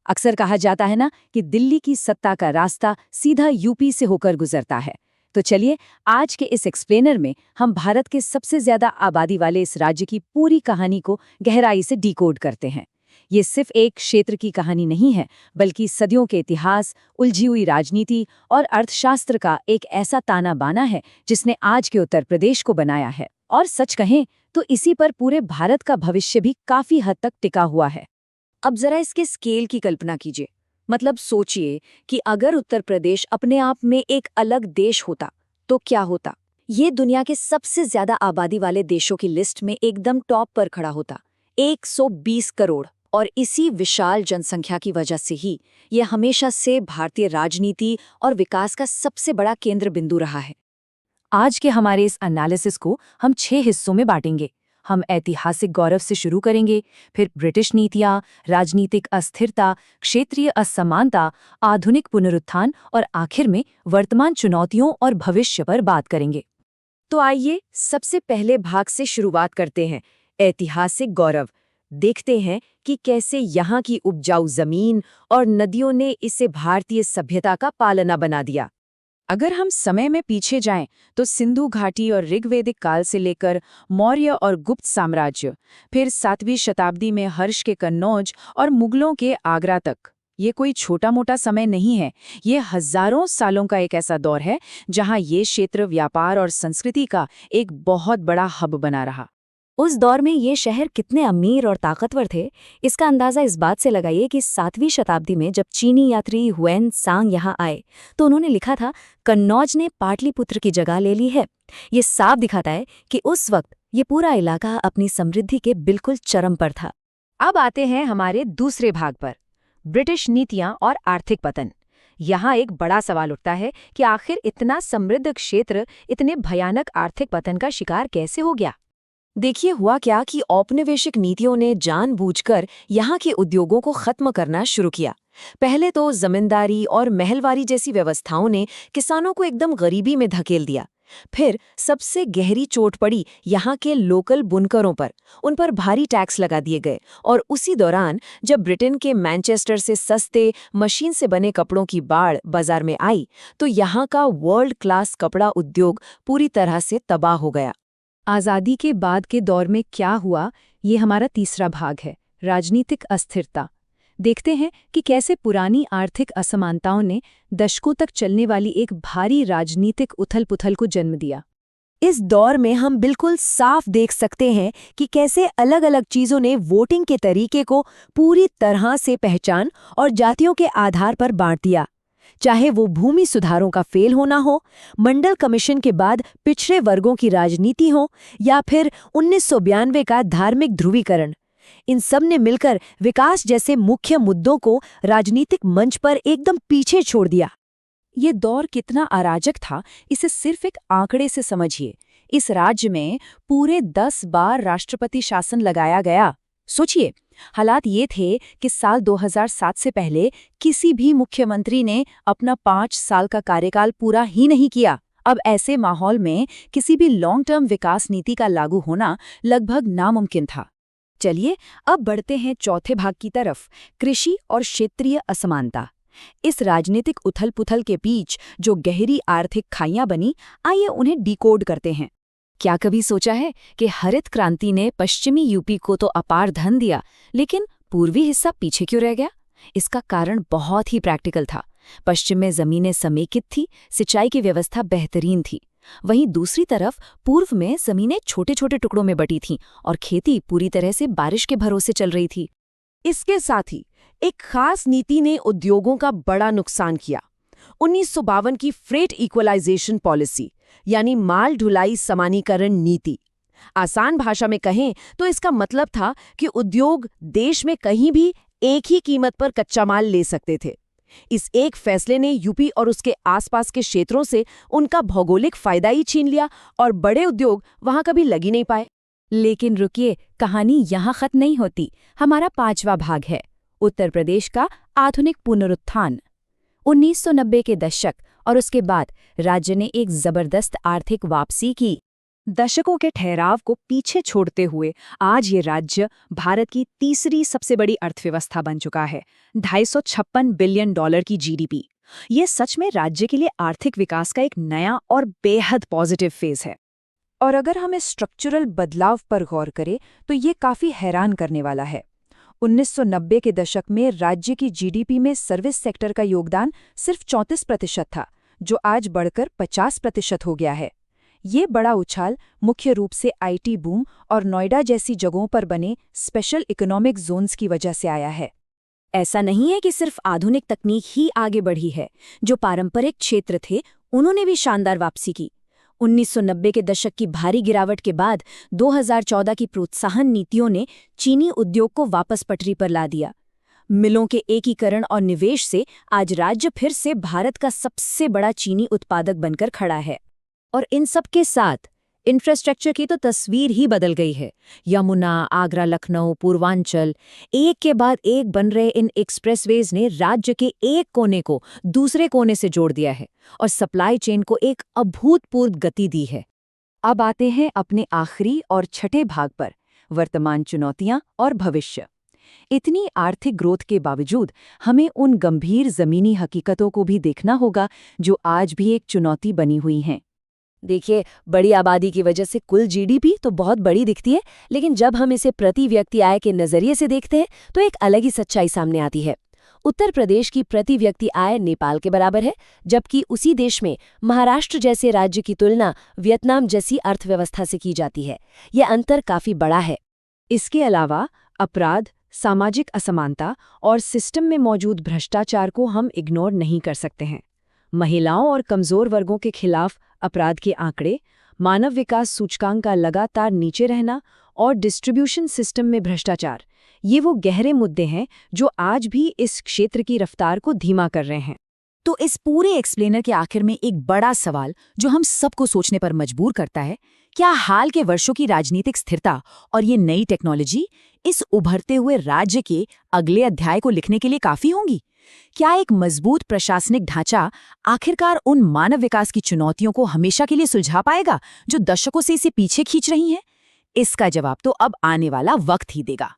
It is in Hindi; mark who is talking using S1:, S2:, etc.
S1: अक्सर कहा जाता है ना कि दिल्ली की सत्ता का रास्ता सीधा यूपी से होकर गुजरता है। तो चलिए, आज के इस एक्सप्लेनर में हम भारत के सबसे ज्यादा आबादी वाले इस राज्य की पूरी कहानी को गहराई से डिकोड करते हैं। ये सिर्फ एक क्षेत्र की कहानी नहीं है, बल्कि सदियों के इतिहास, उलझी हुई राजनीति और अर्थशास्त्र का एक ऐसा ताना बाना है जिसने आज के उत्तर प्रदेश को बनाया है। और सच कहें तो इसी पर पूरे भारत का भविष्य भी काफी हद तक टिका हुआ है। अब जरा इसके स्केल की कल्पना कीजिए। मतलब सोचिए कि अगर उत्तर प्रदेश अपने आप में एक अलग देश होता तो क्या होता। ये दुनिया के सबसे ज्यादा आबादी वाले देशों की लिस्ट में एकदम टॉप पर खड़ा होता, 120 करोड़। और इसी विशाल जनसंख्या की वजह से ही ये हमेशा से भारतीय राजनीति और विकास का सबसे बड़ा केंद्र बिंदु रहा है। आज के हमारे इस एनालिसिस को हम 6 हिस्सों में बांटेंगे। हम ऐतिहासिक गौरव से शुरू करेंगे, फिर ब्रिटिश नीतियां, राजनीतिक अस्थिरता, क्षेत्रीय असमानता, आधुनिक पुनरुत्थान और आखिर में वर्तमान चुनौतियों और भविष्य पर बात करेंगे। तो आइए सबसे पहले भाग से शुरुआत करते हैं, ऐतिहासिक गौरव। देखते हैं कि कैसे यहाँ की उपजाऊ जमीन और नदियों ने इसे भारतीय सभ्यता का पालना बना दिया। अगर हम समय में पीछे जाएं तो सिंधु घाटी और ऋग्वैदिक काल से लेकर मौर्य और गुप्त साम्राज्य, फिर 7वीं शताब्दी में हर्ष के कन्नौज और मुगलों के आगरा तक, ये कोई छोटा मोटा समय नहीं है। ये हजारों सालों का एक ऐसा दौर है जहां ये क्षेत्र व्यापार और संस्कृति का एक बहुत बड़ा हब बना रहा। उस दौर में ये शहर कितने अमीर और ताकतवर थे, इसका अंदाज़ा इस बात से लगाइए कि 7वीं शताब्दी में जब चीनी यात्री हुएन सांग यहाँ आए तो उन्होंने लिखा था, कन्नौज ने पाटलिपुत्र की जगह ले ली है। ये साफ दिखाता है कि उस वक्त ये पूरा इलाका अपनी समृद्धि के बिल्कुल चरम पर था। अब आते हैं हमारे दूसरे भाग पर, ब्रिटिश नीतियां और आर्थिक पतन। यहाँ एक बड़ा सवाल उठता है कि आखिर इतना समृद्ध क्षेत्र इतने भयानक आर्थिक पतन का शिकार कैसे हो गया। देखिए, हुआ क्या कि औपनिवेशिक नीतियों ने जानबूझकर यहाँ के उद्योगों को खत्म करना शुरू किया। पहले तो जमींदारी और महलवारी जैसी व्यवस्थाओं ने किसानों को एकदम गरीबी में धकेल दिया। फिर सबसे गहरी चोट पड़ी यहाँ के लोकल बुनकरों पर। उन पर भारी टैक्स लगा दिए गए। और उसी दौरान जब ब्रिटेन के मैनचेस्टर से सस्ते मशीन से बने कपड़ों की बाढ़ बाजार में आई तो यहाँ का वर्ल्ड क्लास कपड़ा उद्योग पूरी तरह से तबाह हो गया। आज़ादी के बाद के दौर में क्या हुआ, ये हमारा तीसरा भाग है, राजनीतिक अस्थिरता। देखते हैं कि कैसे पुरानी आर्थिक असमानताओं ने दशकों तक चलने वाली एक भारी राजनीतिक उथल-पुथल को जन्म दिया। इस दौर में हम बिल्कुल साफ देख सकते हैं कि कैसे अलग-अलग चीज़ों ने वोटिंग के तरीके को पूरी तरह से पहचान और जातियों के आधार पर बांट दिया। चाहे वो भूमि सुधारों का फेल होना हो, मंडल कमीशन के बाद पिछड़े वर्गों की राजनीति हो, या फिर 1992 का धार्मिक ध्रुवीकरण, इन सब ने मिलकर विकास जैसे मुख्य मुद्दों को राजनीतिक मंच पर एकदम पीछे छोड़ दिया। ये दौर कितना अराजक था, इसे सिर्फ एक आंकड़े से समझिए। इस राज्य में पूरे 10 बार राष्ट्रपति शासन लगाया गया। सोचिए, हालात ये थे कि साल 2007 से पहले किसी भी मुख्यमंत्री ने अपना 5 साल का कार्यकाल पूरा ही नहीं किया। अब ऐसे माहौल में किसी भी लॉन्ग टर्म विकास नीति का लागू होना लगभग नामुमकिन था। चलिए, अब बढ़ते हैं चौथे भाग की तरफ, कृषि और क्षेत्रीय असमानता। इस राजनीतिक उथल-पुथल के बीच जो गहरी आर्थिक खाइयां बनी, आइए उन्हें डिकोड करते हैं। क्या कभी सोचा है कि हरित क्रांति ने पश्चिमी यूपी को तो अपार धन दिया, लेकिन पूर्वी हिस्सा पीछे क्यों रह गया? इसका कारण बहुत ही प्रैक्टिकल था। पश्चिम में जमीनें समेकित थी, सिंचाई की व्यवस्था बेहतरीन थी। वहीं दूसरी तरफ पूर्व में जमीनें छोटे-छोटे टुकड़ों में बटी थीं और खेती पूरी तरह से बारिश के भरोसे चल रही थी। इसके साथ ही एक खास नीति ने उद्योगों का बड़ा नुकसान किया। 1952 की फ्रेट इक्वलाइजेशन पॉलिसी, यानी माल ढुलाई समानीकरण नीति। आसान भाषा में कहें तो इसका मतलब था कि उद्योग देश में कहीं भी एक ही कीमत पर कच्चा माल ले सकते थे। इस एक फैसले ने यूपी और उसके आसपास के क्षेत्रों से उनका भौगोलिक फायदा ही छीन लिया और बड़े उद्योग वहां कभी लग ही नहीं पाए। लेकिन रुकिए, कहानी यहाँ खत्म नहीं होती। हमारा 5वां भाग है, उत्तर प्रदेश का आधुनिक पुनरुत्थान। 1990 के दशक और उसके बाद राज्य ने एक जबरदस्त आर्थिक वापसी की। दशकों के ठहराव को पीछे छोड़ते हुए आज ये राज्य भारत की तीसरी सबसे बड़ी अर्थव्यवस्था बन चुका है। 256 बिलियन डॉलर की जीडीपी। ये सच में राज्य के लिए आर्थिक विकास का एक नया और बेहद पॉजिटिव फेज है।
S2: और अगर हम इस स्ट्रक्चरल बदलाव पर गौर करें तो ये काफी हैरान करने वाला है। 1990 के दशक में राज्य की जीडीपी में सर्विस सेक्टर का योगदान सिर्फ 34% था, जो आज बढ़कर 50% हो गया है। ये बड़ा उछाल मुख्य रूप से आईटी बूम और नोएडा जैसी जगहों पर बने स्पेशल इकोनॉमिक जोन्स की वजह से आया है।
S1: ऐसा नहीं है कि सिर्फ आधुनिक तकनीक ही आगे बढ़ी है। जो पारंपरिक क्षेत्र थे, उन्होंने भी शानदार वापसी की। 1990 के दशक की भारी गिरावट के बाद 2014 की प्रोत्साहन नीतियों ने चीनी उद्योग को वापस पटरी पर ला दिया। मिलों के एकीकरण और निवेश से आज राज्य फिर से भारत का सबसे बड़ा चीनी उत्पादक बनकर खड़ा है। और इन सब के साथ इंफ्रास्ट्रक्चर की तो तस्वीर ही बदल गई है। यमुना, आगरा, लखनऊ, पूर्वांचल, एक के बाद एक बन रहे इन एक्सप्रेसवेज ने राज्य के एक कोने को दूसरे कोने से जोड़ दिया है और सप्लाई चेन को एक अभूतपूर्व गति दी है। अब आते हैं अपने आखिरी और छठे भाग पर, वर्तमान चुनौतियां और भविष्य। इतनी आर्थिक ग्रोथ के बावजूद हमें उन गंभीर जमीनी हकीकतों को भी देखना होगा जो आज भी एक चुनौती बनी हुई हैं। देखिए, बड़ी आबादी की वजह से कुल जीडीपी तो बहुत बड़ी दिखती है, लेकिन जब हम इसे प्रति व्यक्ति आय के नजरिए से देखते हैं तो एक अलग ही सच्चाई सामने आती है। उत्तर प्रदेश की प्रति व्यक्ति आय नेपाल के बराबर है, जबकि उसी देश में महाराष्ट्र जैसे राज्य की तुलना वियतनाम जैसी अर्थव्यवस्था से की जाती है। यह अंतर काफी बड़ा है। इसके अलावा अपराध, सामाजिक असमानता और सिस्टम में मौजूद भ्रष्टाचार को हम इग्नोर नहीं कर सकते हैं। महिलाओं और कमजोर वर्गों के खिलाफ अपराध के आंकड़े, मानव विकास सूचकांक का लगातार नीचे रहना और डिस्ट्रीब्यूशन सिस्टम में भ्रष्टाचार, ये वो गहरे मुद्दे हैं जो आज भी इस क्षेत्र की रफ्तार को धीमा कर रहे हैं। तो इस पूरे एक्सप्लेनर के आखिर में एक बड़ा सवाल जो हम सबको सोचने पर मजबूर करता है, क्या हाल के वर्षों की राजनीतिक स्थिरता और ये नई टेक्नोलॉजी इस उभरते हुए राज्य के अगले अध्याय को लिखने के लिए काफी होंगी? क्या एक मजबूत प्रशासनिक ढांचा आखिरकार उन मानव विकास की चुनौतियों को हमेशा के लिए सुलझा पाएगा जो दशकों से इसे पीछे खींच रही हैं? इसका जवाब तो अब आने वाला वक्त ही देगा।